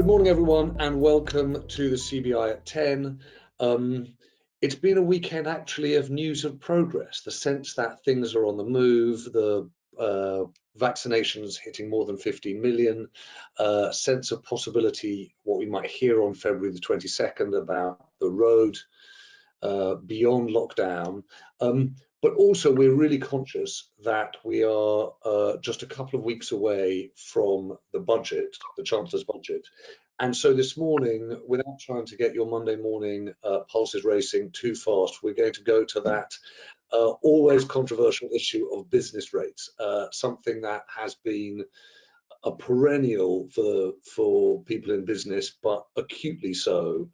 Good morning, everyone, and welcome to the CBI at 10. It's been a weekend actually of news of progress, the sense that things are on the move, the vaccinations hitting more than 15 million, sense of possibility, what we might hear on February the 22nd about the road beyond lockdown. But also we're really conscious that we are just a couple of weeks away from the budget, the Chancellor's budget. And so this morning, without trying to get your Monday morning pulses racing too fast, we're going to go to that always controversial issue of business rates, something that has been a perennial for people in business, but acutely so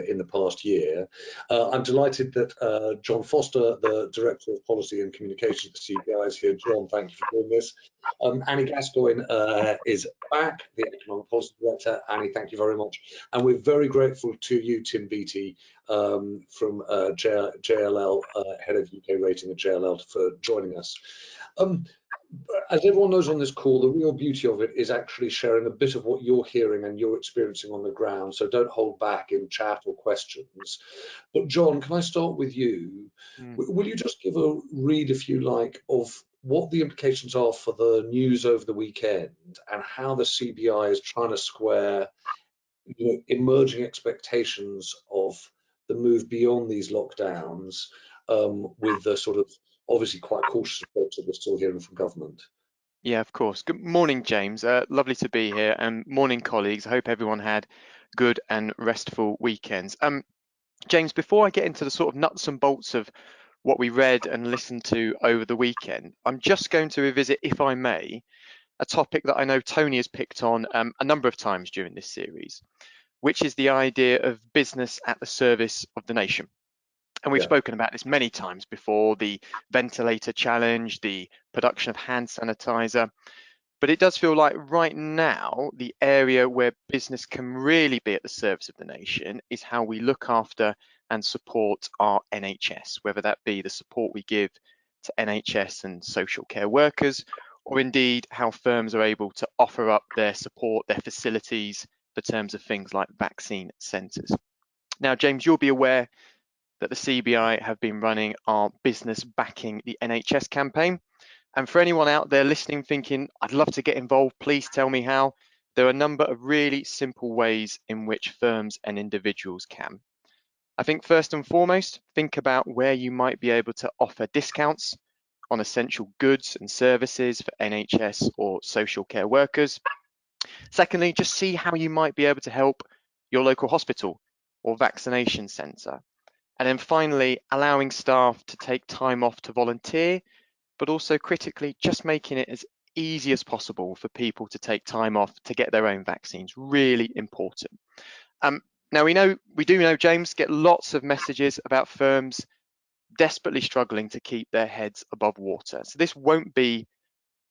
in the past year. I'm delighted that John Foster, the Director of Policy and Communications at the CBI, is here. John, thank you for doing this. Annie Gascoigne is back, the Economic Policy Director. Annie, thank you very much. And we're very grateful to you, Tim Beattie, from JLL, Head of UK Rating at JLL, for joining us. As everyone knows on this call, the real beauty of it is actually sharing a bit of what you're hearing and you're experiencing on the ground. So don't hold back in chat or questions. But John, can I start with you? Will you just give a read, if you like, of what the implications are for the news over the weekend and how the CBI is trying to square, emerging expectations of the move beyond these lockdowns with the sort of obviously quite cautious approach that we're still hearing from government? Yeah, of course. Good morning, James. Lovely to be here, and morning, colleagues. I hope everyone had good and restful weekends. James, before I get into the sort of nuts and bolts of what we read and listened to over the weekend, I'm just going to revisit, if I may, a topic that I know Tony has picked on a number of times during this series, which is the idea of business at the service of the nation. And we've spoken about this many times before, the ventilator challenge, the production of hand sanitizer. But it does feel like right now, the area where business can really be at the service of the nation is how we look after and support our NHS, whether that be the support we give to NHS and social care workers, or indeed how firms are able to offer up their support, their facilities, for terms of things like vaccine centres. Now, James, you'll be aware that the CBI have been running our business backing the NHS campaign. And for anyone out there listening thinking, I'd love to get involved, please tell me how. There are a number of really simple ways in which firms and individuals can. I think first and foremost, think about where you might be able to offer discounts on essential goods and services for NHS or social care workers. Secondly, just see how you might be able to help your local hospital or vaccination centre. And then finally, allowing staff to take time off to volunteer, but also critically, just making it as easy as possible for people to take time off to get their own vaccines. Really important. Now we do know, James, get lots of messages about firms desperately struggling to keep their heads above water. So this won't be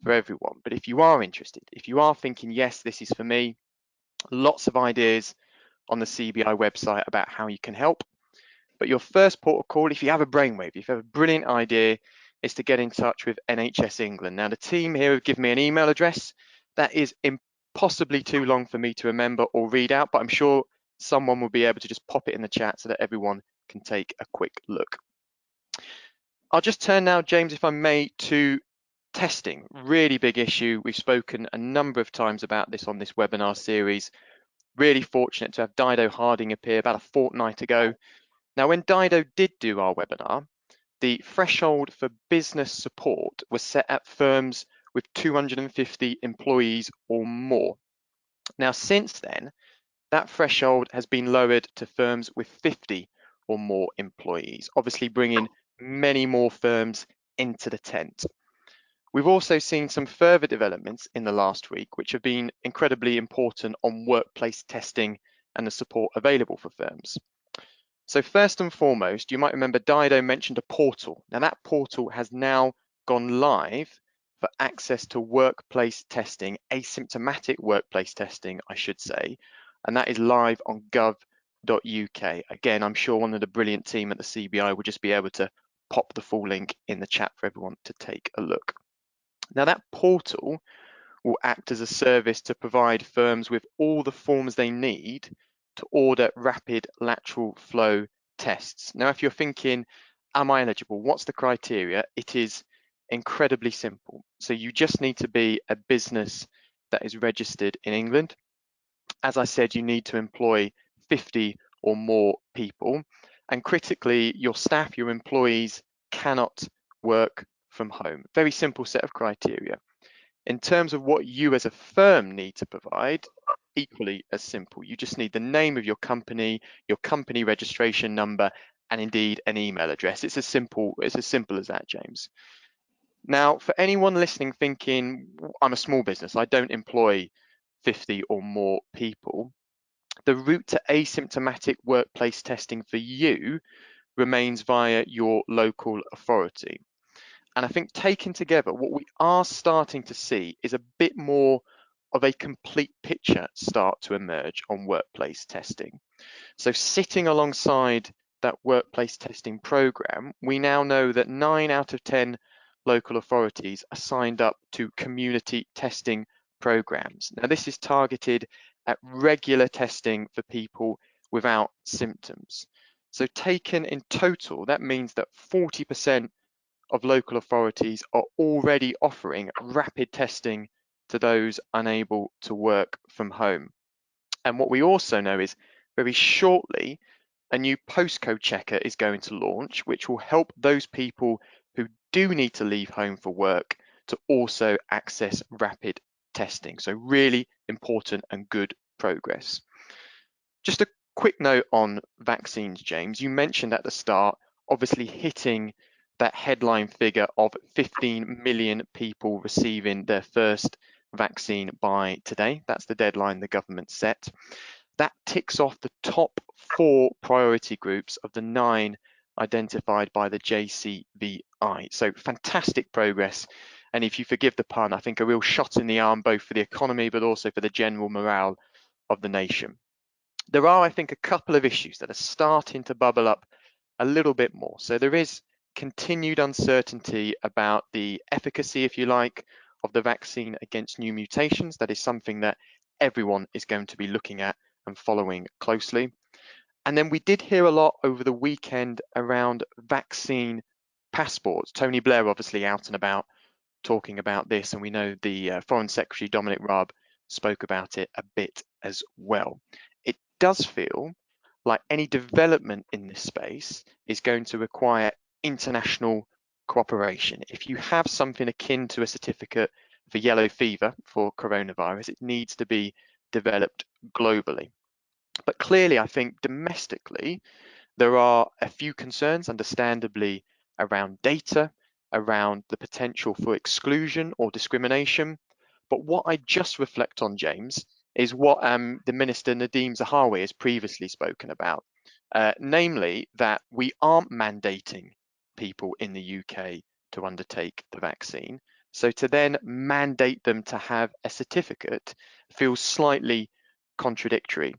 for everyone, but if you are interested, if you are thinking, yes, this is for me, lots of ideas on the CBI website about how you can help. But your first port of call, if you have a brainwave, if you have a brilliant idea, is to get in touch with NHS England. Now, the team here have given me an email address that is impossibly too long for me to remember or read out, but I'm sure someone will be able to just pop it in the chat so that everyone can take a quick look. I'll just turn now, James, if I may, to testing. Really big issue. We've spoken a number of times about this on this webinar series. Really fortunate to have Dido Harding appear about a fortnight ago. Now, when Dido did do our webinar, the threshold for business support was set at firms with 250 employees or more. Now, since then, that threshold has been lowered to firms with 50 or more employees, obviously bringing many more firms into the tent. We've also seen some further developments in the last week, which have been incredibly important on workplace testing and the support available for firms. So first and foremost, you might remember Dido mentioned a portal. Now that portal has now gone live for access to workplace testing, asymptomatic workplace testing, I should say, and that is live on gov.uk. Again, I'm sure one of the brilliant team at the CBI will just be able to pop the full link in the chat for everyone to take a look. Now that portal will act as a service to provide firms with all the forms they need to order rapid lateral flow tests. Now, if you're thinking, am I eligible? What's the criteria? It is incredibly simple. So you just need to be a business that is registered in England. As I said, you need to employ 50 or more people. And critically, your staff, your employees cannot work from home. Very simple set of criteria. In terms of what you as a firm need to provide, equally as simple. You just need the name of your company registration number, and indeed an email address. It's as simple as that, James. Now, for anyone listening thinking, I'm a small business, I don't employ 50 or more people, the route to asymptomatic workplace testing for you remains via your local authority. And I think taken together, what we are starting to see is a bit more of a complete picture start to emerge on workplace testing. So sitting alongside that workplace testing program, we now know that 9 out of 10 local authorities are signed up to community testing programs. Now, this is targeted at regular testing for people without symptoms. So taken in total, that means that 40% of local authorities are already offering rapid testing to those unable to work from home. And what we also know is very shortly, a new postcode checker is going to launch, which will help those people who do need to leave home for work to also access rapid testing. So really important and good progress. Just a quick note on vaccines, James. You mentioned at the start, obviously hitting that headline figure of 15 million people receiving their first vaccine by today. That's the deadline the government set. That ticks off the top 4 priority groups of the 9 identified by the JCVI. So fantastic progress. And if you forgive the pun, I think a real shot in the arm, both for the economy, but also for the general morale of the nation. There are, I think, a couple of issues that are starting to bubble up a little bit more. So there is continued uncertainty about the efficacy, if you like, of the vaccine against new mutations. That is something that everyone is going to be looking at and following closely. And then we did hear a lot over the weekend around vaccine passports. Tony Blair obviously out and about talking about this, and we know the Foreign Secretary Dominic Raab spoke about it a bit as well. It does feel like any development in this space is going to require international cooperation. If you have something akin to a certificate for yellow fever for coronavirus, it needs to be developed globally. But clearly, I think domestically, there are a few concerns, understandably, around data, around the potential for exclusion or discrimination. But what I just reflect on, James, is what the Minister Nadeem Zahawi has previously spoken about, namely that we aren't mandating people in the UK to undertake the vaccine. So to then mandate them to have a certificate feels slightly contradictory.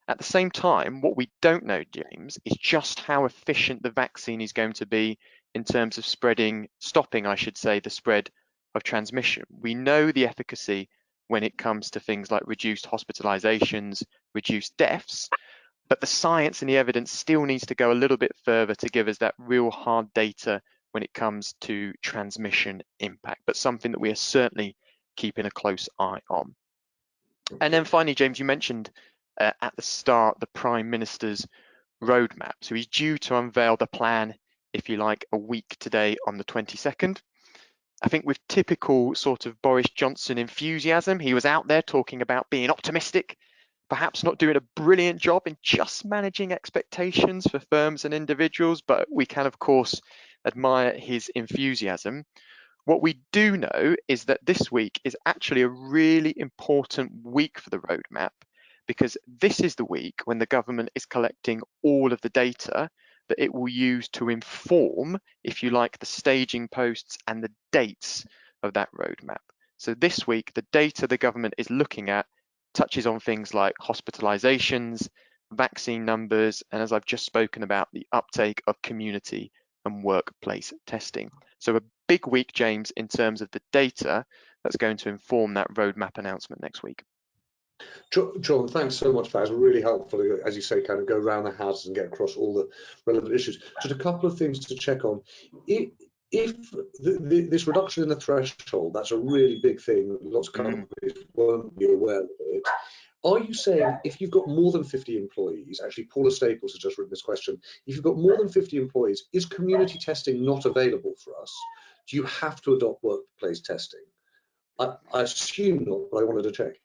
At the same time, what we don't know, James, is just how efficient the vaccine is going to be in terms of stopping, I should say, the spread of transmission. We know the efficacy when it comes to things like reduced hospitalizations, reduced deaths, but the science and the evidence still needs to go a little bit further to give us that real hard data when it comes to transmission impact, but something that we are certainly keeping a close eye on. And then finally, James, you mentioned at the start the Prime Minister's roadmap. So he's due to unveil the plan, if you like, a week today on the 22nd. I think with typical sort of Boris Johnson enthusiasm, he was out there talking about being optimistic, perhaps not doing a brilliant job in just managing expectations for firms and individuals, but we can, of course, admire his enthusiasm. What we do know is that this week is actually a really important week for the roadmap, because this is the week when the government is collecting all of the data that it will use to inform, if you like, the staging posts and the dates of that roadmap. So this week, the data the government is looking at touches on things like hospitalizations, vaccine numbers, and as I've just spoken about, the uptake of community and workplace testing. So a big week, James, in terms of the data that's going to inform that roadmap announcement next week. John, thanks so much for that. It's really helpful, as you say, kind of go around the houses and get across all the relevant issues. Just a couple of things to check on. If this reduction in the threshold, that's a really big thing. Lots of companies won't be aware of it. Are you saying if you've got more than 50 employees, actually Paula Staples has just written this question, if you've got more than 50 employees, is community testing not available for us? Do you have to adopt workplace testing? I assume not, but I wanted to check.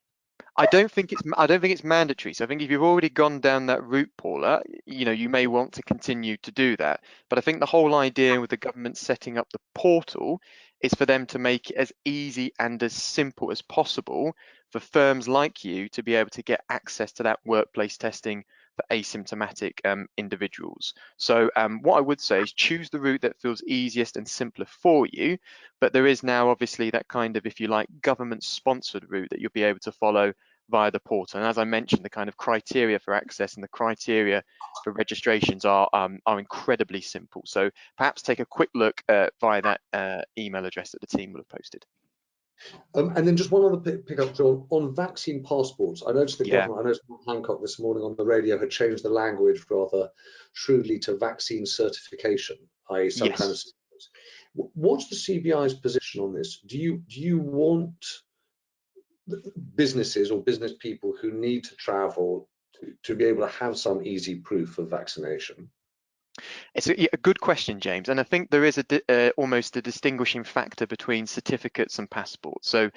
I don't think it's mandatory. So I think if you've already gone down that route, Paula, you may want to continue to do that. But I think the whole idea with the government setting up the portal is for them to make it as easy and as simple as possible for firms like you to be able to get access to that workplace testing for asymptomatic individuals. So what I would say is choose the route that feels easiest and simpler for you. But there is now obviously that kind of, if you like, government sponsored route that you'll be able to follow via the portal. And as I mentioned, the kind of criteria for access and the criteria for registrations are incredibly simple. So perhaps take a quick look via that email address that the team will have posted. And then just one other pick up, John, on vaccine passports. I noticed the government, I noticed Hancock this morning on the radio had changed the language rather shrewdly to vaccine certification, i.e. some kind of. Yes. What's the CBI's position on this? Do you want businesses or business people who need to travel to be able to have some easy proof of vaccination? It's a good question, James, and I think there is almost a distinguishing factor between certificates and passports. So,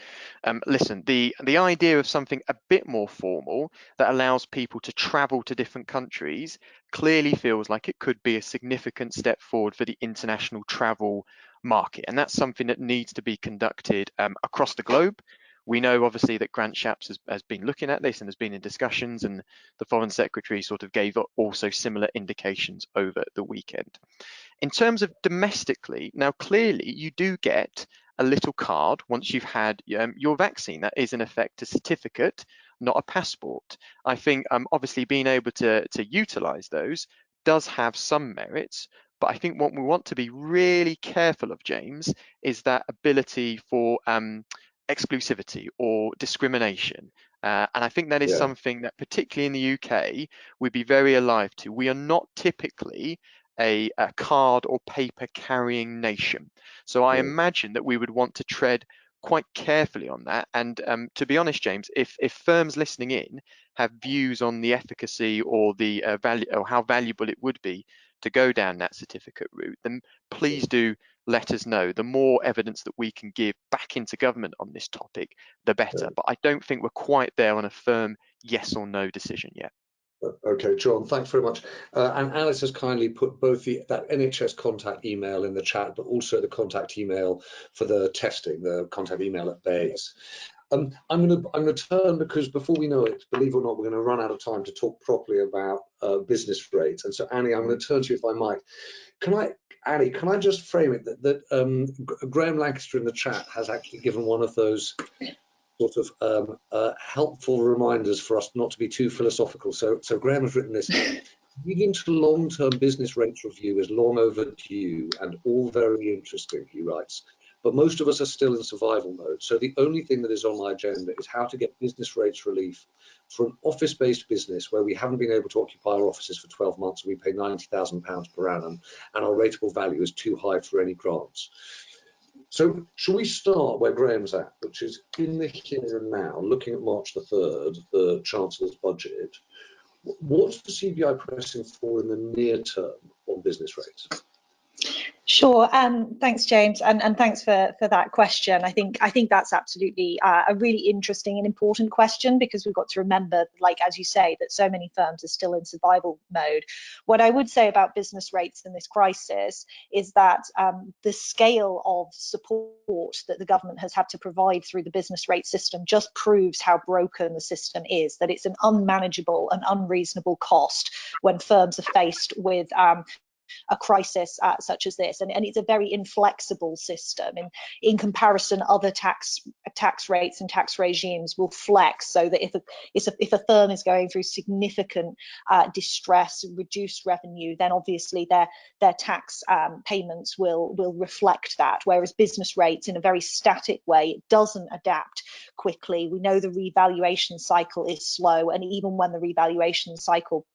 listen, the idea of something a bit more formal that allows people to travel to different countries clearly feels like it could be a significant step forward for the international travel market, and that's something that needs to be conducted across the globe. We know obviously that Grant Shapps has been looking at this and has been in discussions, and the Foreign Secretary sort of gave also similar indications over the weekend. In terms of domestically, now clearly you do get a little card once you've had your vaccine. That is in effect a certificate, not a passport. I think obviously being able to utilize those does have some merits, but I think what we want to be really careful of, James, is that ability for exclusivity or discrimination. And I think that is something that, particularly in the UK, we'd be very alive to. We are not typically a card or paper carrying nation. So I imagine that we would want to tread quite carefully on that. And to be honest, James, if firms listening in have views on the efficacy or the value or how valuable it would be to go down that certificate route, then please do let us know. The more evidence that we can give back into government on this topic, the better. But I don't think we're quite there on a firm yes or no decision yet. Okay, John, thanks very much. And Alice has kindly put both that NHS contact email in the chat, but also the contact email for the testing, the contact email at Bayes. I'm going to turn, because before we know it, believe it or not, we're going to run out of time to talk properly about business rates. And so, Annie, I'm going to turn to you if I might. Annie, can I just frame it that Graham Lancaster in the chat has actually given one of those sort of helpful reminders for us not to be too philosophical. So Graham has written this: medium to long-term business rates review is long overdue and all very interesting, he writes. But most of us are still in survival mode. So the only thing that is on my agenda is how to get business rates relief for an office-based business where we haven't been able to occupy our offices for 12 months and we pay £90,000 per annum and our rateable value is too high for any grants. So shall we start where Graham's at, which is in the here and now, looking at March the 3rd, the Chancellor's budget. What's the CBI pressing for in the near term on business rates? Sure. Thanks, James, and thanks for that question. I think that's absolutely a really interesting and important question, because we've got to remember, like as you say, that so many firms are still in survival mode. What I would say about business rates in this crisis is that the scale of support that the government has had to provide through the business rate system just proves how broken the system is, that it's an unmanageable and unreasonable cost when firms are faced with a crisis such as this, and it's a very inflexible system. And in comparison, other tax rates and tax regimes will flex so that if a firm is going through significant distress, reduced revenue, then obviously their tax payments will reflect that. Whereas business rates, in a very static way, it doesn't adapt quickly. We know the revaluation cycle is slow, and even when the revaluation cycle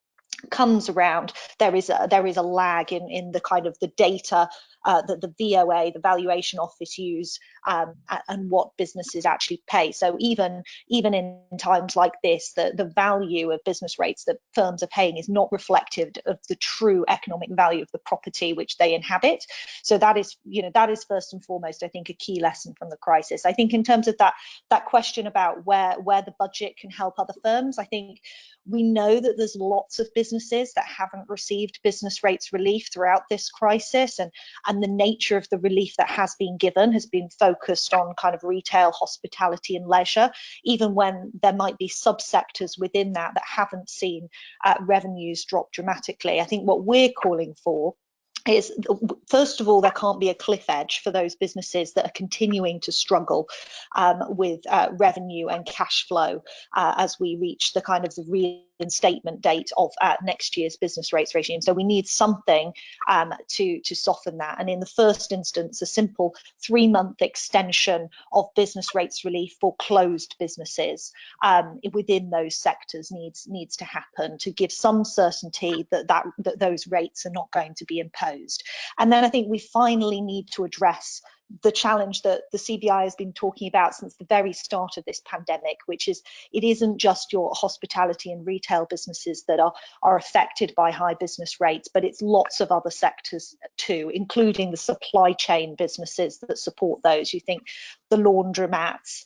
comes around, there is a lag in the kind of the data that the VOA, the valuation office, use and what businesses actually pay. So even in times like this, the value of business rates that firms are paying is not reflective of the true economic value of the property which they inhabit. So that is first and foremost, I think, a key lesson from the crisis. I think in terms of that question about where the budget can help other firms, I think we know that there's lots of businesses that haven't received business rates relief throughout this crisis, and the nature of the relief that has been given has been focused on kind of retail, hospitality and leisure, even when there might be subsectors within that haven't seen revenues drop dramatically. I think what we're calling for is, first of all, there can't be a cliff edge for those businesses that are continuing to struggle with revenue and cash flow as we reach the kind of the reinstatement date of next year's business rates regime. So we need something to soften that. And in the first instance, a simple 3-month extension of business rates relief for closed businesses within those sectors needs to happen to give some certainty that those rates are not going to be imposed. And then I think we finally need to address the challenge that the CBI has been talking about since the very start of this pandemic, which is it isn't just your hospitality and retail businesses that are affected by high business rates, but it's lots of other sectors too, including the supply chain businesses that support those. You think the laundromats,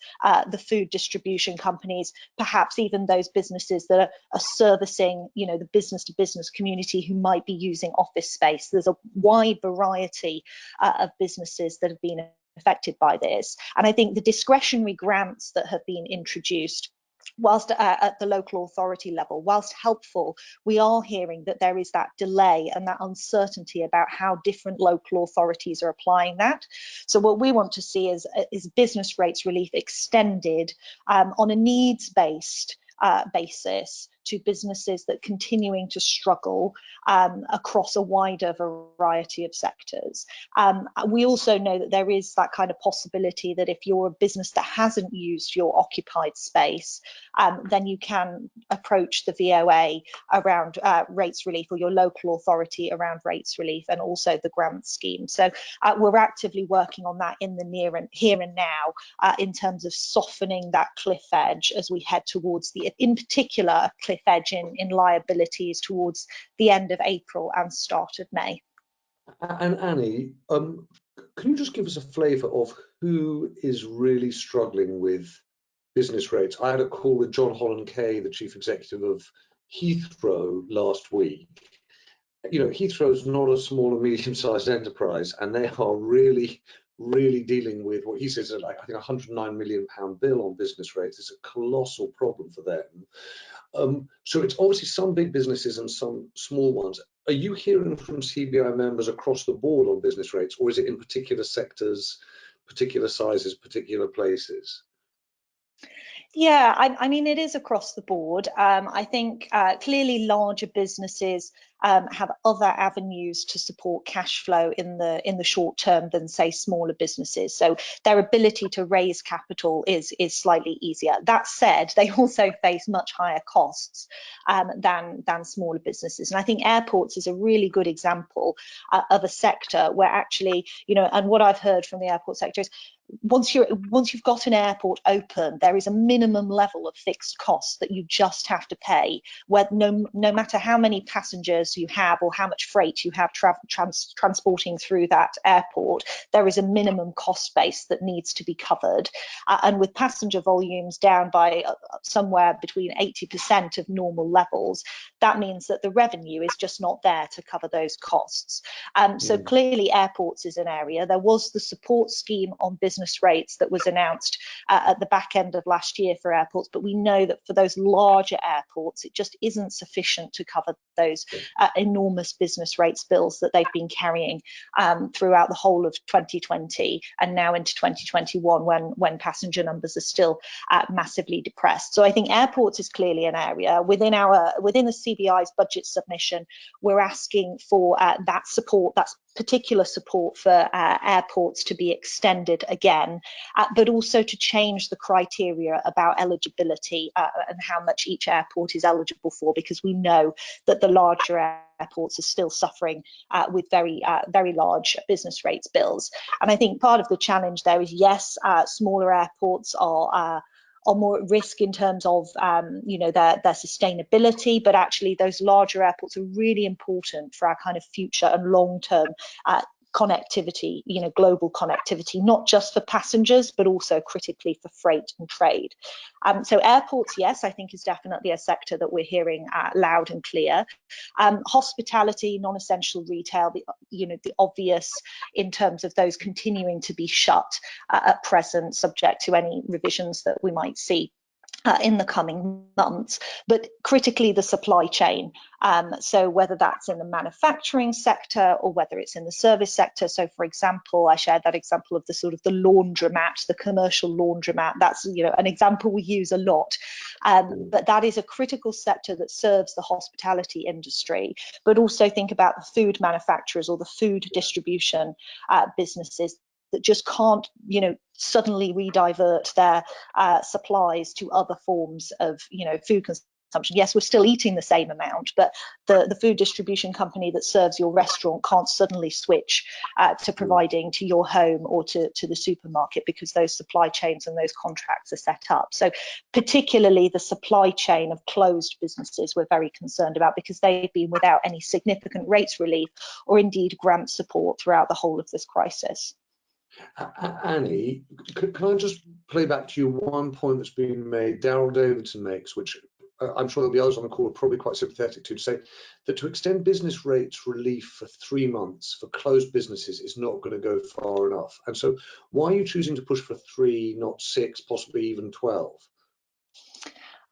the food distribution companies, perhaps even those businesses that are servicing, the business-to-business community who might be using office space. There's a wide variety of businesses that have been affected by this. And I think the discretionary grants that have been introduced, whilst at the local authority level, whilst helpful, we are hearing that there is that delay and that uncertainty about how different local authorities are applying that. So what we want to see is business rates relief extended on a needs-based basis to businesses that are continuing to struggle across a wider variety of sectors. We also know that there is that kind of possibility that if you're a business that hasn't used your occupied space, then you can approach the VOA around rates relief, or your local authority around rates relief, and also the grant scheme. So we're actively working on that in the here and now in terms of softening that cliff edge as we head towards in particular, a cliff edge in liabilities towards the end of April and start of May. And Annie, can you just give us a flavour of who is really struggling with business rates? I had a call with John Holland-Kay, the chief executive of Heathrow, last week. Heathrow is not a small or medium-sized enterprise, and they are really dealing with what he says is I think £109 million bill on business rates. It's a colossal problem for them. So it's obviously some big businesses and some small ones. Are you hearing from CBI members across the board on business rates, or is it in particular sectors, particular sizes, particular places? Yeah, I mean, it is across the board. I think clearly larger businesses have other avenues to support cash flow in the short term than, say, smaller businesses. So their ability to raise capital is slightly easier. That said, they also face much higher costs than smaller businesses. And I think airports is a really good example of a sector where actually, and what I've heard from the airport sector is, once you've got an airport open, there is a minimum level of fixed costs that you just have to pay, where no matter how many passengers you have or how much freight you have transporting through that airport, there is a minimum cost base that needs to be covered. And with passenger volumes down by somewhere between 80% of normal levels, that means that the revenue is just not there to cover those costs. So clearly airports is an area. There was the support scheme on business rates that was announced at the back end of last year for airports, but we know that for those larger airports, it just isn't sufficient to cover those enormous business rates bills that they've been carrying throughout the whole of 2020 and now into 2021 when passenger numbers are still massively depressed. So I think airports is clearly an area. Within the CBI's budget submission, we're asking for that support, that particular support for airports to be extended again, but also to change the criteria about eligibility and how much each airport is eligible for, because we know that the larger airports are still suffering with very large business rates bills. And I think part of the challenge there is, yes, smaller airports are more at risk in terms of their sustainability, but actually those larger airports are really important for our kind of future and long-term connectivity, global connectivity, not just for passengers, but also critically for freight and trade. So airports, yes, I think is definitely a sector that we're hearing loud and clear. Hospitality, non-essential retail, the obvious in terms of those continuing to be shut at present, subject to any revisions that we might see in the coming months, but critically the supply chain. So whether that's in the manufacturing sector or whether it's in the service sector. So for example, I shared that example of the laundromat, the commercial laundromat. That's an example we use a lot, but that is a critical sector that serves the hospitality industry. But also think about the food manufacturers or the food distribution businesses that just can't, suddenly redivert their supplies to other forms of, food consumption. Yes, we're still eating the same amount, but the food distribution company that serves your restaurant can't suddenly switch to providing to your home or to the supermarket, because those supply chains and those contracts are set up. So particularly the supply chain of closed businesses we're very concerned about, because they've been without any significant rates relief or indeed grant support throughout the whole of this crisis. Annie, can I just play back to you one point that's been made, Daryl Davidson makes, which I'm sure there'll be others on the call probably quite sympathetic to say that to extend business rates relief for 3 months for closed businesses is not going to go far enough. And so why are you choosing to push for 3, not 6, possibly even 12?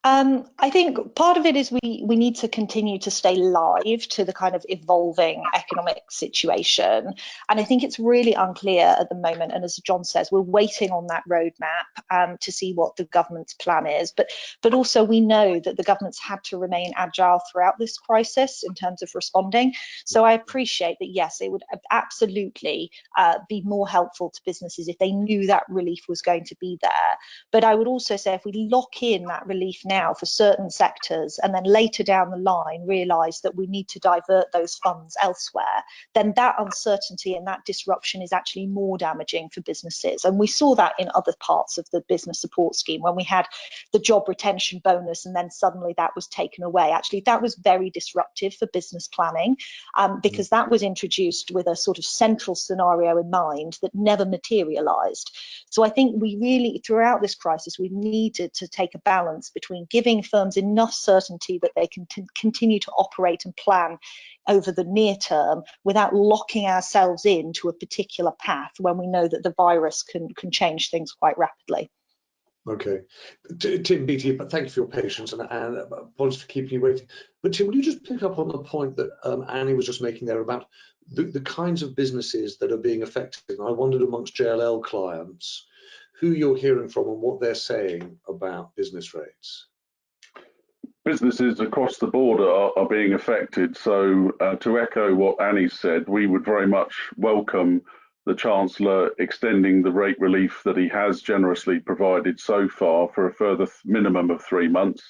I think part of it is we need to continue to stay live to the kind of evolving economic situation. And I think it's really unclear at the moment. And as John says, we're waiting on that roadmap to see what the government's plan is. But also we know that the government's had to remain agile throughout this crisis in terms of responding. So I appreciate that, yes, it would absolutely be more helpful to businesses if they knew that relief was going to be there. But I would also say if we lock in that relief now for certain sectors and then later down the line realize that we need to divert those funds elsewhere, then that uncertainty and that disruption is actually more damaging for businesses. And we saw that in other parts of the business support scheme when we had the job retention bonus and then suddenly that was taken away. Actually, that was very disruptive for business planning because that was introduced with a sort of central scenario in mind that never materialized. So I think we really, throughout this crisis, we needed to take a balance between giving firms enough certainty that they can continue to operate and plan over the near term without locking ourselves into a particular path when we know that the virus can change things quite rapidly. Okay, Tim, BT, but thank you for your patience and apologies for keeping you waiting. But Tim, will you just pick up on the point that Annie was just making there about the kinds of businesses that are being affected? And I wondered amongst JLL clients who you're hearing from and what they're saying about business rates. Businesses across the board are being affected. So to echo what Annie said, we would very much welcome the Chancellor extending the rate relief that he has generously provided so far for a further minimum of 3 months.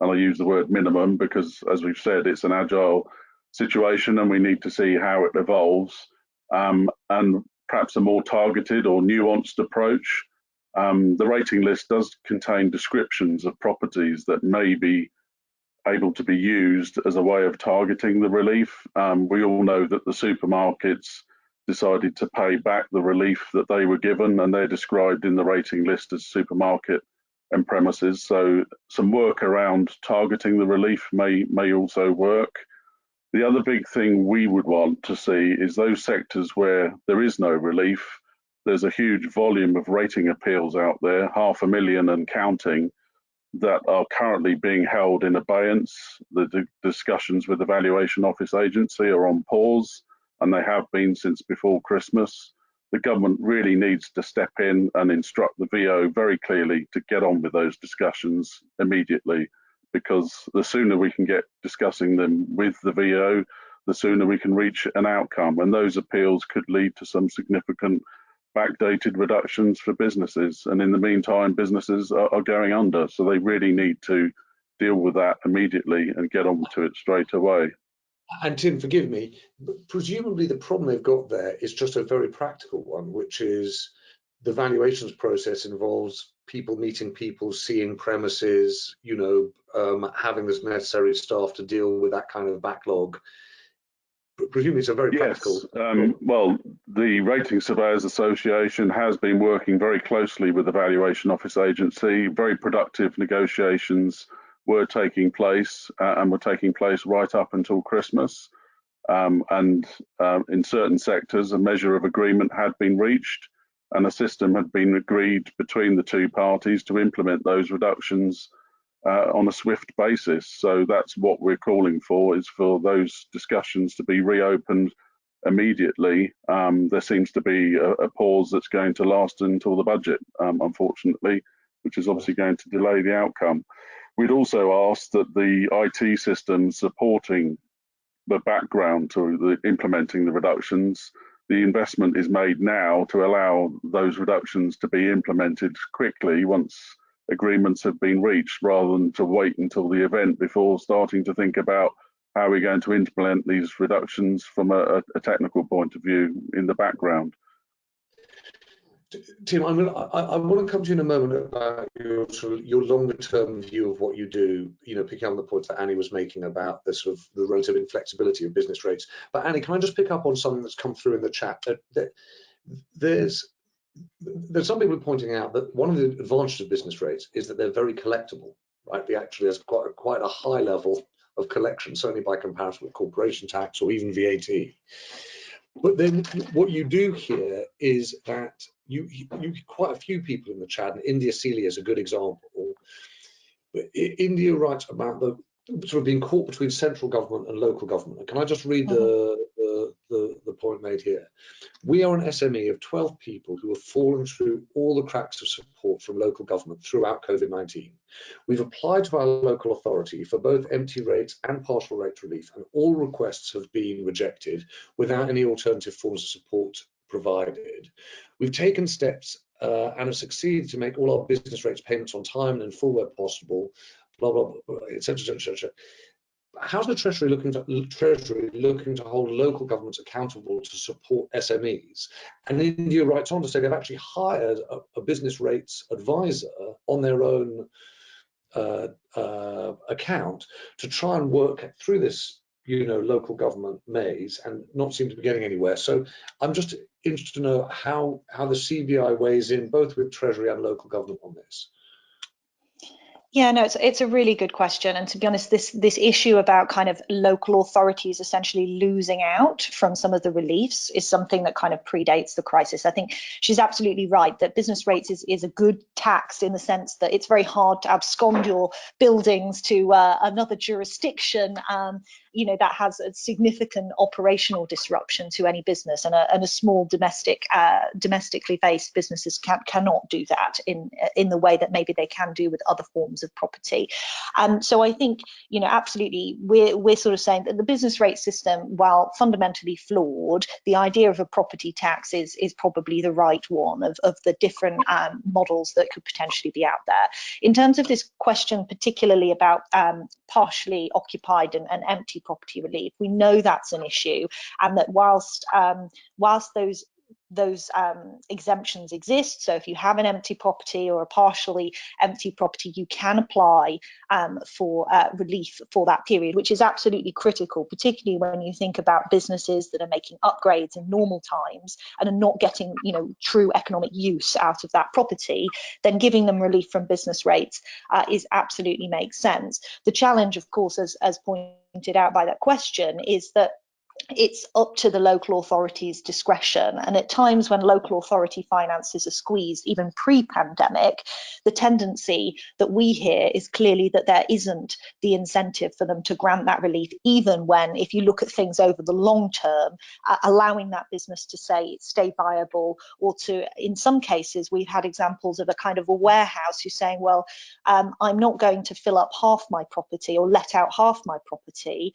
And I use the word minimum because, as we've said, it's an agile situation and we need to see how it evolves. And perhaps a more targeted or nuanced approach. The rating list does contain descriptions of properties that may be able to be used as a way of targeting the relief. We all know that the supermarkets decided to pay back the relief that they were given, and they're described in the rating list as supermarket and premises. So some work around targeting the relief may also work. The other big thing we would want to see is those sectors where there is no relief. There's a huge volume of rating appeals out there, 500,000 and counting, that are currently being held in abeyance. The discussions with the Valuation Office Agency are on pause, and they have been since before Christmas. The government really needs to step in and instruct the VO very clearly to get on with those discussions immediately, because the sooner we can get discussing them with the VO, the sooner we can reach an outcome, and those appeals could lead to some significant backdated reductions for businesses. And in the meantime, businesses are going under, so they really need to deal with that immediately and get on to it straight away. And Tim, forgive me, but presumably the problem they've got there is just a very practical one, which is the valuations process involves people meeting people, seeing premises, having the necessary staff to deal with that kind of backlog. Presumably it's a very practical problem. Well, the Rating Surveyors Association has been working very closely with the Valuation Office Agency. Very productive negotiations were taking place and were taking place right up until Christmas. In certain sectors, a measure of agreement had been reached and a system had been agreed between the two parties to implement those reductions on a swift basis. So that's what we're calling for, is for those discussions to be reopened immediately. There seems to be a pause that's going to last until the budget, unfortunately, which is obviously going to delay the outcome. We'd also asked that the IT systems supporting the background to the implementing the reductions, the investment is made now to allow those reductions to be implemented quickly once agreements have been reached, rather than to wait until the event before starting to think about how we're going to implement these reductions from a technical point of view in the background. Tim, I want to come to you in a moment about your longer term view of what you do, picking up on the points that Annie was making about the relative inflexibility of business rates. But Annie, can I just pick up on something that's come through in the chat? There's some people pointing out that one of the advantages of business rates is that they're very collectible, right? There's quite a high level of collection, certainly by comparison with corporation tax or even VAT. But then what you do here is that you quite a few people in the chat, and India Sealy is a good example. But India writes about the sort of being caught between central government and local government. And can I just read the point made here? We are an SME of 12 people who have fallen through all the cracks of support from local government throughout COVID-19. We've applied to our local authority for both empty rates and partial rate relief, and all requests have been rejected without any alternative forms of support provided. We've taken steps and have succeeded to make all our business rates payments on time and in full where possible, blah, blah, blah, etc., etc. How's the Treasury looking to hold local governments accountable to support SMEs? And India writes on to say they've actually hired a business rates advisor on their own account to try and work through this, local government maze, and not seem to be getting anywhere. So I'm just interested to know how the CBI weighs in both with Treasury and local government on this. Yeah, no, it's a really good question. And to be honest, this issue about kind of local authorities essentially losing out from some of the reliefs is something that kind of predates the crisis. I think she's absolutely right that business rates is a good tax in the sense that it's very hard to abscond your buildings to another jurisdiction. That has a significant operational disruption to any business, and a small domestically based businesses cannot do that in the way that maybe they can do with other forms of property. So I think, absolutely, we're sort of saying that the business rate system, while fundamentally flawed, the idea of a property tax is probably the right one of the different models that could potentially be out there. In terms of this question, particularly about partially occupied and empty property relief, we know that's an issue, and that whilst those exemptions exist, so if you have an empty property or a partially empty property, you can apply for relief for that period, which is absolutely critical, particularly when you think about businesses that are making upgrades in normal times and are not getting true economic use out of that property. Then giving them relief from business rates is absolutely makes sense. The challenge, of course, as pointed out by that question, is that it's up to the local authority's discretion. And at times when local authority finances are squeezed, even pre-pandemic, the tendency that we hear is clearly that there isn't the incentive for them to grant that relief, even when, if you look at things over the long term, allowing that business to stay viable, or to, in some cases, we've had examples of a kind of a warehouse who's saying, well, I'm not going to fill up half my property or let out half my property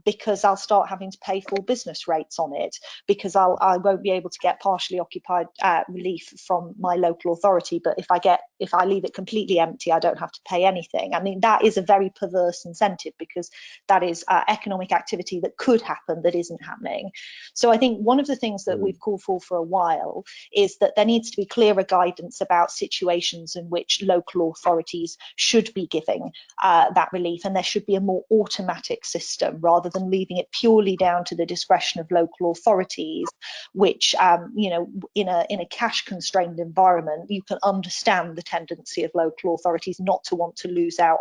because I'll start having to pay full business rates on it, because I won't be able to get partially occupied relief from my local authority. But if I leave it completely empty, I don't have to pay anything. I mean, that is a very perverse incentive, because that is economic activity that could happen that isn't happening. So I think one of the things that we've called for a while is that there needs to be clearer guidance about situations in which local authorities should be giving that relief, and there should be a more automatic system rather than leaving it purely down to the discretion of local authorities, which you know, in a cash constrained environment, you can understand the tendency of local authorities not to want to lose out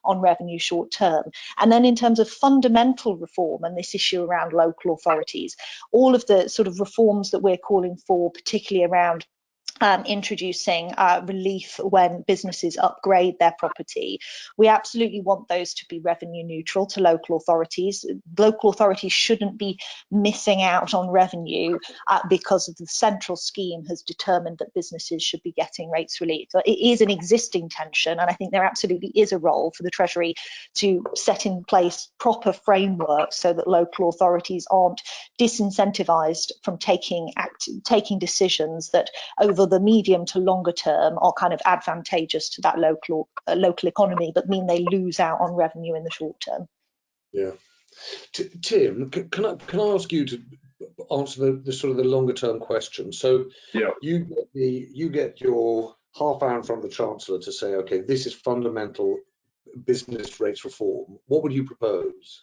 on revenue short term. And then in terms of fundamental reform and this issue around local authorities, all of the sort of reforms that we're calling for, particularly around introducing relief when businesses upgrade their property, we absolutely want those to be revenue neutral to local authorities. Local authorities shouldn't be missing out on revenue because of the central scheme has determined that businesses should be getting rates relief. So it is an existing tension, and I think there absolutely is a role for the Treasury to set in place proper frameworks so that local authorities aren't disincentivised from taking decisions that over the medium to longer term are kind of advantageous to that local economy, but mean they lose out on revenue in the short term. Yeah. Tim, can I ask you to answer the sort of the longer term question? So Yeah. you get your half hour in front of the Chancellor to say, okay, this is fundamental business rates reform. What would you propose?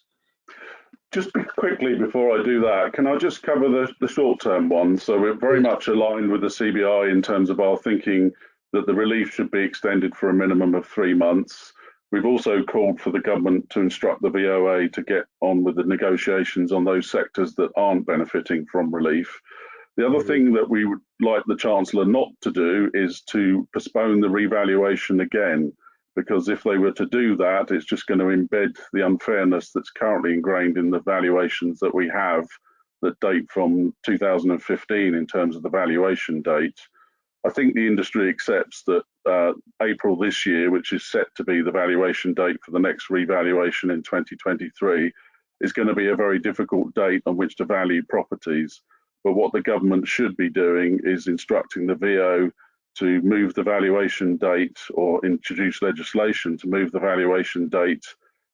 Just quickly before I do that, can I just cover the short-term one? So we're very much aligned with the CBI in terms of our thinking that the relief should be extended for a minimum of 3 months. We've also called for the government to instruct the VOA to get on with the negotiations on those sectors that aren't benefiting from relief. The other thing that we would like the Chancellor not to do is to postpone the revaluation again, because if they were to do that, it's just going to embed the unfairness that's currently ingrained in the valuations that we have that date from 2015 in terms of the valuation date. I think the industry accepts that April this year, which is set to be the valuation date for the next revaluation in 2023, is going to be a very difficult date on which to value properties. But what the government should be doing is instructing the VO to move the valuation date, or introduce legislation to move the valuation date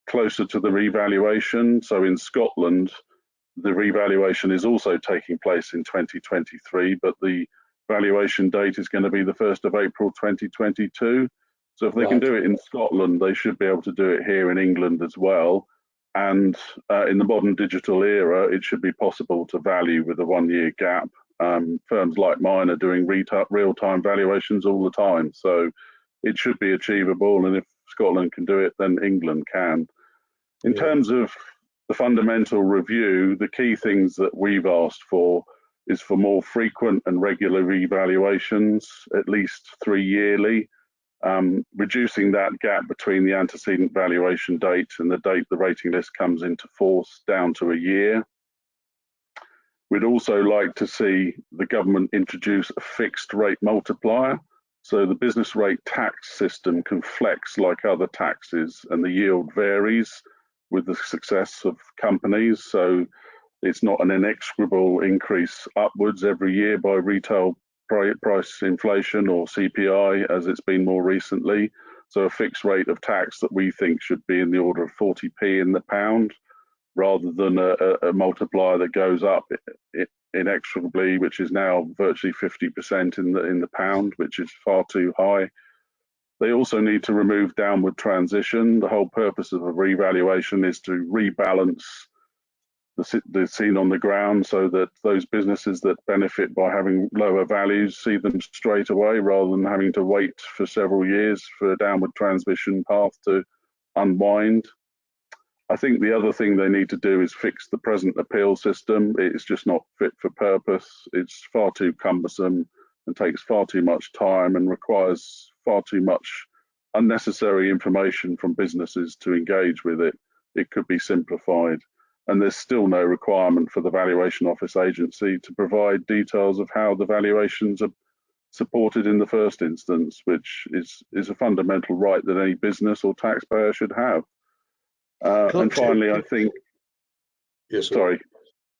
closer to the revaluation. So in Scotland, the revaluation is also taking place in 2023, but the valuation date is going to be the 1st of April 2022. So if they can do it in Scotland, they should be able to do it here in England as well. And in the modern digital era, it should be possible to value with a 1-year gap. Firms like mine are doing real-time valuations all the time, so it should be achievable, and if Scotland can do it, then England can. In terms of the fundamental review, the key things that we've asked for is for more frequent and regular revaluations, at least 3 yearly, reducing that gap between the antecedent valuation date and the date the rating list comes into force down to a year. We'd also like to see the government introduce a fixed rate multiplier, so the business rate tax system can flex like other taxes, and the yield varies with the success of companies, so it's not an inexorable increase upwards every year by retail price inflation or CPI as it's been more recently. So a fixed rate of tax that we think should be in the order of 40p in the pound, rather than a multiplier that goes up inexorably, which is now virtually 50% in the pound, which is far too high. They also need to remove downward transition. The whole purpose of a revaluation is to rebalance the scene on the ground, so that those businesses that benefit by having lower values see them straight away, rather than having to wait for several years for a downward transition path to unwind. I think the other thing they need to do is fix the present appeal system. It's just not fit for purpose. It's far too cumbersome and takes far too much time and requires far too much unnecessary information from businesses to engage with it. It could be simplified. And there's still no requirement for the Valuation Office Agency to provide details of how the valuations are supported in the first instance, which is a fundamental right that any business or taxpayer should have. And finally, I think, yes, sorry.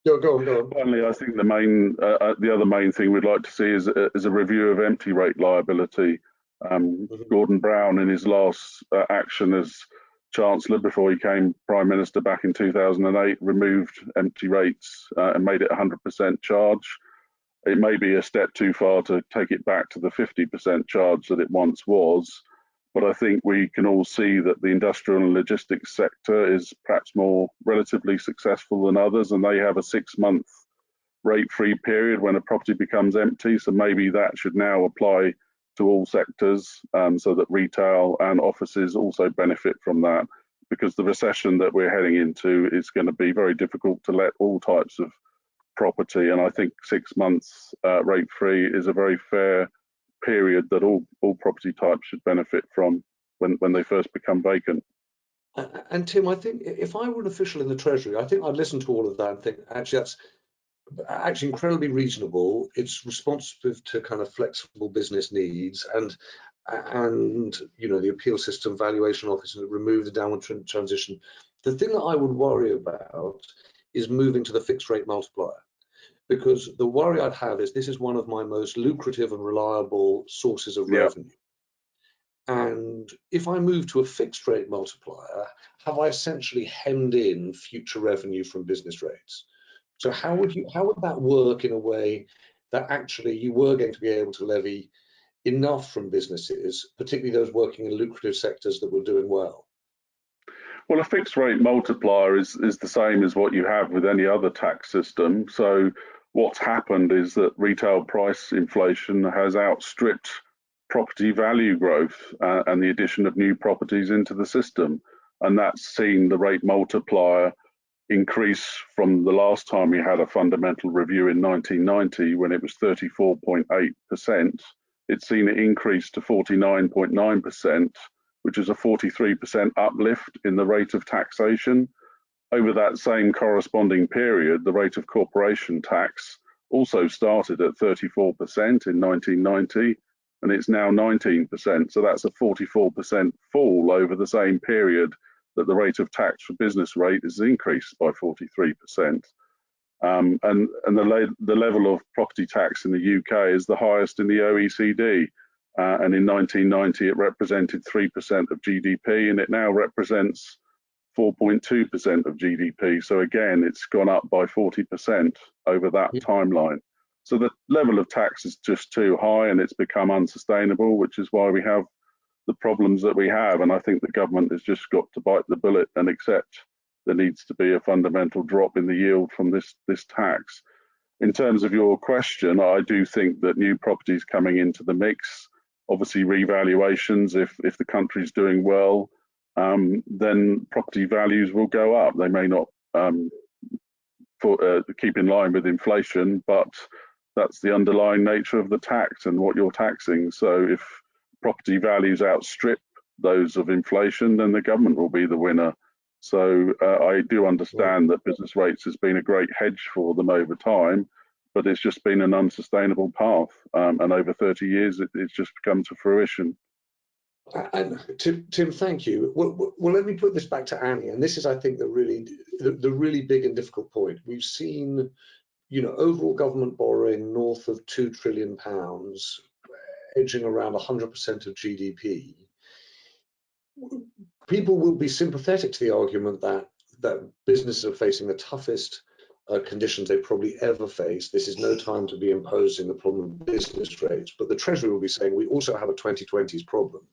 Go on. Finally, I think the other main thing we'd like to see is a review of empty rate liability. Gordon Brown, in his last action as Chancellor before he became Prime Minister back in 2008, removed empty rates and made it 100% charge. It may be a step too far to take it back to the 50% charge that it once was, but I think we can all see that the industrial and logistics sector is perhaps more relatively successful than others, and they have a 6-month rate-free period when a property becomes empty. So maybe that should now apply to all sectors, so that retail and offices also benefit from that, because the recession that we're heading into is going to be very difficult to let all types of property, and I think 6 months rate-free is a very fair period that all property types should benefit from when they first become vacant. And Tim, I think if I were an official in the Treasury, I think I'd listen to all of that and think, actually, that's actually incredibly reasonable. It's responsive to kind of flexible business needs, and you know, the appeal system, valuation office, and remove the downward transition. The thing that I would worry about is moving to the fixed rate multiplier, because the worry I'd have is this is one of my most lucrative and reliable sources of revenue. And if I move to a fixed rate multiplier, have I essentially hemmed in future revenue from business rates? So how would that work in a way that actually you were going to be able to levy enough from businesses, particularly those working in lucrative sectors that were doing well? Well, a fixed rate multiplier is the same as what you have with any other tax system. So what's happened is that retail price inflation has outstripped property value growth and the addition of new properties into the system. And that's seen the rate multiplier increase from the last time we had a fundamental review in 1990, when it was 34.8%. It's seen it increase to 49.9%, which is a 43% uplift in the rate of taxation. Over that same corresponding period, the rate of corporation tax also started at 34% in 1990, and it's now 19%. So that's a 44% fall over the same period that the rate of tax for business rate is increased by 43%. And the level of property tax in the UK is the highest in the OECD. And in 1990, it represented 3% of GDP, and it now represents 4.2% of GDP. So again, it's gone up by 40% over that timeline. So the level of tax is just too high, and it's become unsustainable, which is why we have the problems that we have. And I think the government has just got to bite the bullet and accept there needs to be a fundamental drop in the yield from this tax. In terms of your question, I do think that new properties coming into the mix, obviously revaluations, if the country's doing well, then property values will go up. They may not keep in line with inflation, but that's the underlying nature of the tax and what you're taxing. So if property values outstrip those of inflation, then the government will be the winner. So I do understand that business rates has been a great hedge for them over time, but it's just been an unsustainable path. And over 30 years, it's just come to fruition. And Tim, thank you. Well, let me put this back to Annie, and this is, I think, the really big and difficult point. We've seen, you know, overall government borrowing north of £2 trillion, edging around 100% of GDP. People will be sympathetic to the argument that businesses are facing the toughest conditions they've probably ever faced. This is no time to be imposing the problem of business rates. But the Treasury will be saying we also have a 2020s problem,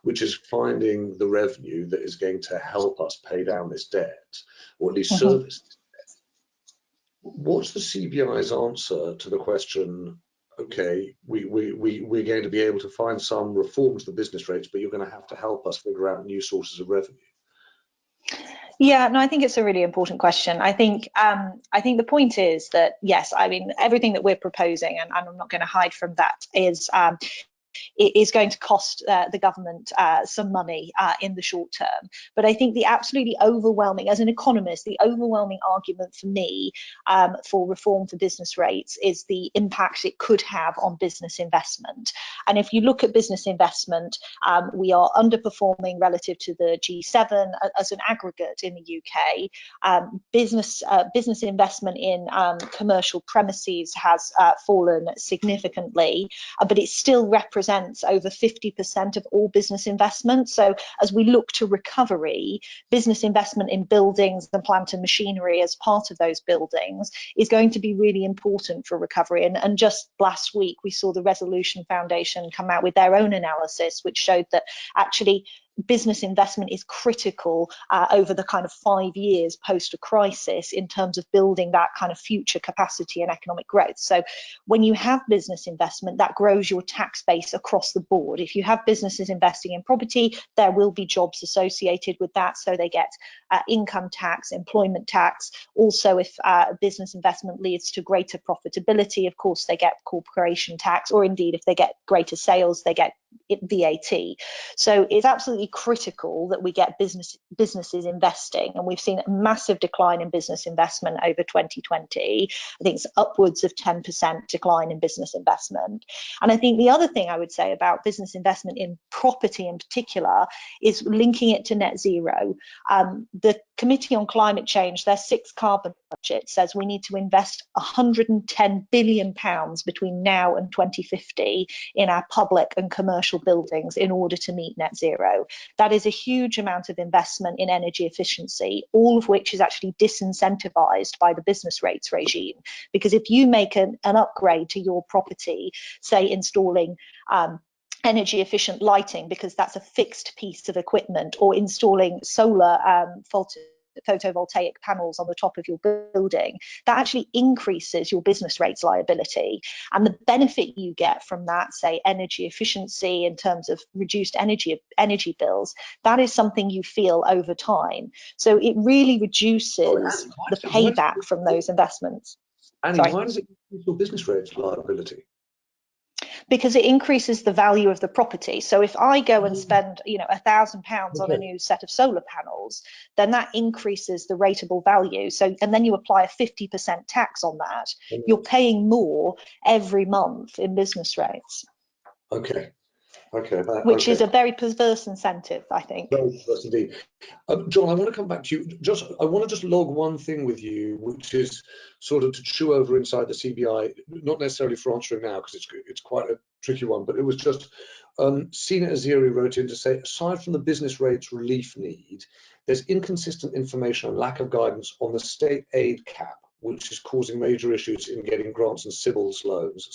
which is finding the revenue that is going to help us pay down this debt, or at least service this debt. What's the CBI's answer to the question, okay, we're going to be able to find some reform to the business rates, but you're going to have to help us figure out new sources of revenue? Yeah, no, I think it's a really important question. I think the point is that yes, I mean everything that we're proposing, and I'm not going to hide from that, is it is going to cost the government some money in the short term. But I think the absolutely overwhelming, as an economist, the overwhelming argument for me for reform for business rates is the impact it could have on business investment. And if you look at business investment, we are underperforming relative to the G7 as an aggregate in the UK. Business investment in commercial premises has fallen significantly, but it still represents over 50% of all business investment. So as we look to recovery, business investment in buildings and plant and machinery as part of those buildings is going to be really important for recovery. And just last week, we saw the Resolution Foundation come out with their own analysis, which showed that actually business investment is critical over the kind of 5 years post a crisis in terms of building that kind of future capacity and economic growth. So when you have business investment, that grows your tax base across the board. If you have businesses investing in property, there will be jobs associated with that. So they get income tax, employment tax. Also, if business investment leads to greater profitability, of course, they get corporation tax, or indeed, if they get greater sales, they get VAT. So it's absolutely critical that we get businesses investing, and we've seen a massive decline in business investment over 2020. I think it's upwards of 10% decline in business investment. And I think the other thing I would say about business investment in property in particular is linking it to net zero. The Committee on Climate Change, their sixth carbon budget, says we need to invest £110 billion between now and 2050 in our public and commercial buildings in order to meet net zero. That is a huge amount of investment in energy efficiency, all of which is actually disincentivized by the business rates regime. Because if you make an upgrade to your property, say installing energy efficient lighting, because that's a fixed piece of equipment, or installing solar photovoltaic panels on the top of your building, that actually increases your business rates liability. And the benefit you get from that, say energy efficiency in terms of reduced energy bills, that is something you feel over time. So it really reduces the payback from those investments. Annie, Sorry. why does it increase your business rates liability? Because it increases the value of the property. So if I go and spend, £1,000 on a new set of solar panels, then that increases the rateable value. So, and then you apply a 50% tax on that. You're paying more every month in business rates. Okay. Which is a very perverse incentive, I think. Very perverse indeed. John, I want to come back to you. I want to just log one thing with you, which is sort of to chew over inside the CBI, not necessarily for answering now, because it's quite a tricky one, but it was just Sina Aziri wrote in to say, aside from the business rates relief need, there's inconsistent information and lack of guidance on the state aid cap, which is causing major issues in getting grants and CBILS loans.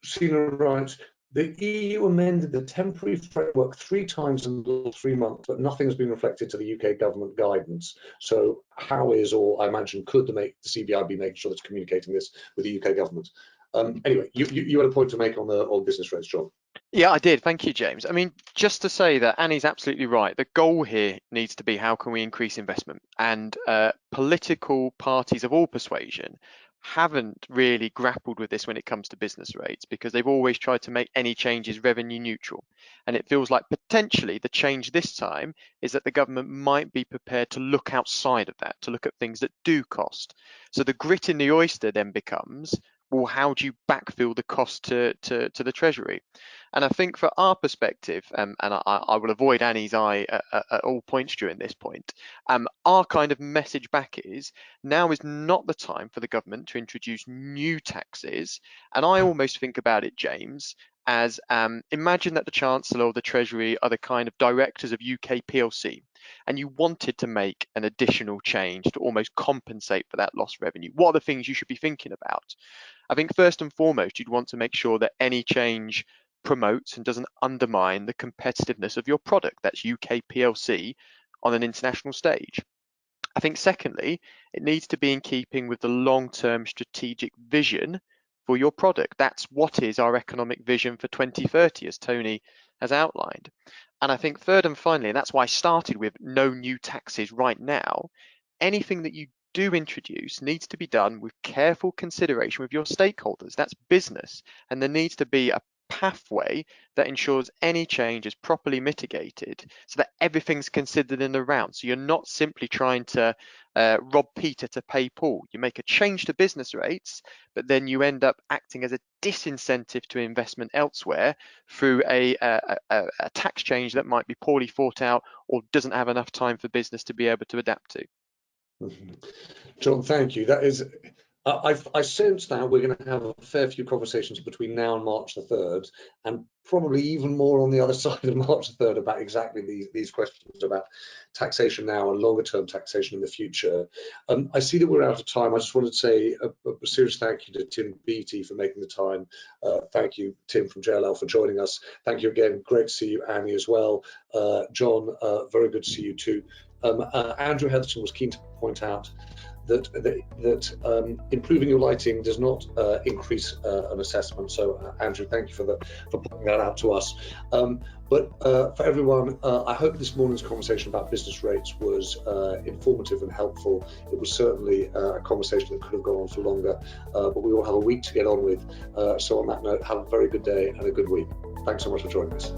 Sina writes, the EU amended the temporary framework 3 times in the last 3 months, but nothing has been reflected to the UK government guidance. So how is, or I imagine could the CBI be making sure that it's communicating this with the UK government? Anyway, you had a point to make on business rates, John. Yeah, I did. Thank you, James. I mean, just to say that Annie's absolutely right. The goal here needs to be how can we increase investment? And political parties of all persuasion haven't really grappled with this when it comes to business rates, because they've always tried to make any changes revenue neutral. And it feels like potentially the change this time is that the government might be prepared to look outside of that, to look at things that do cost. So the grit in the oyster then becomes, well, how do you backfill the cost to the Treasury? And I think for our perspective, and I will avoid Annie's eye at all points during this point, our kind of message back is, now is not the time for the government to introduce new taxes. And I almost think about it, James, as imagine that the Chancellor or the Treasury are the kind of directors of UK PLC, and you wanted to make an additional change to almost compensate for that lost revenue. What are the things you should be thinking about? I think first and foremost, you'd want to make sure that any change promotes and doesn't undermine the competitiveness of your product, that's UK PLC, on an international stage. I think secondly, it needs to be in keeping with the long-term strategic vision for your product. That's what is our economic vision for 2030, as Tony has outlined. And I think third and finally, and that's why I started with no new taxes right now, anything that you do introduce needs to be done with careful consideration with your stakeholders. That's business. And there needs to be a pathway that ensures any change is properly mitigated so that everything's considered in the round. So you're not simply trying to rob Peter to pay Paul. You make a change to business rates, but then you end up acting as a disincentive to investment elsewhere through a tax change that might be poorly thought out or doesn't have enough time for business to be able to adapt to. John, thank you. That is, I sense now we're going to have a fair few conversations between now and March the 3rd, and probably even more on the other side of March the 3rd about exactly these questions about taxation now and longer term taxation in the future. I see that we're out of time. I just wanted to say a serious thank you to Tim Beattie for making the time. Thank you, Tim from JLL, for joining us. Thank you again. Great to see you, Annie, as well. John, very good to see you too. Andrew Heatherton was keen to point out that improving your lighting does not increase an assessment. So Andrew, thank you for pointing that out to us. But for everyone, I hope this morning's conversation about business rates was informative and helpful. It was certainly a conversation that could have gone on for longer, but we all have a week to get on with. So on that note, have a very good day and a good week. Thanks so much for joining us.